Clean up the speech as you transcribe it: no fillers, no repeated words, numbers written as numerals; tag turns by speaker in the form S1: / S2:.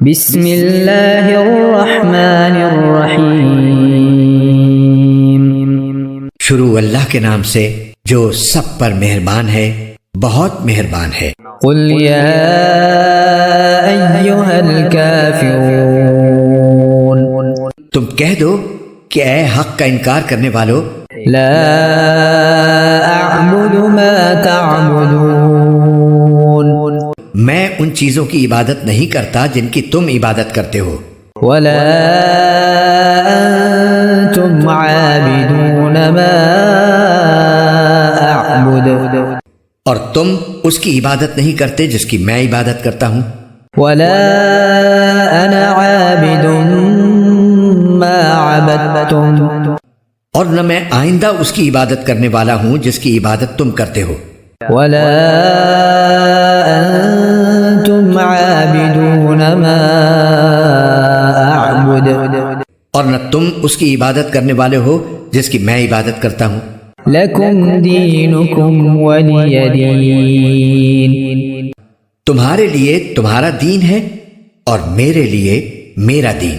S1: بسم اللہ الرحمن الرحیم۔
S2: شروع اللہ کے نام سے جو سب پر مہربان ہے، بہت مہربان ہے۔
S1: قل یا ایہا الکافرون،
S2: تم کہہ دو کہ اے حق کا انکار کرنے والو،
S1: لا اعبد ما تعبدون،
S2: میں ان چیزوں کی عبادت نہیں کرتا جن کی تم عبادت کرتے ہو،
S1: ولا انتم عابدون ما اعبد،
S2: اور تم اس کی عبادت نہیں کرتے جس کی میں عبادت کرتا ہوں،
S1: ولا انا عابد ما عبدتم،
S2: اور نہ میں آئندہ اس کی عبادت کرنے والا ہوں جس کی عبادت تم کرتے ہو،
S1: ولا انتم عابدون ما اعبد،
S2: اور نہ تم اس کی عبادت کرنے والے ہو جس کی میں عبادت کرتا ہوں۔
S1: لکم دینکم ولی دین،
S2: تمہارے لیے تمہارا دین ہے اور میرے لیے میرا دین۔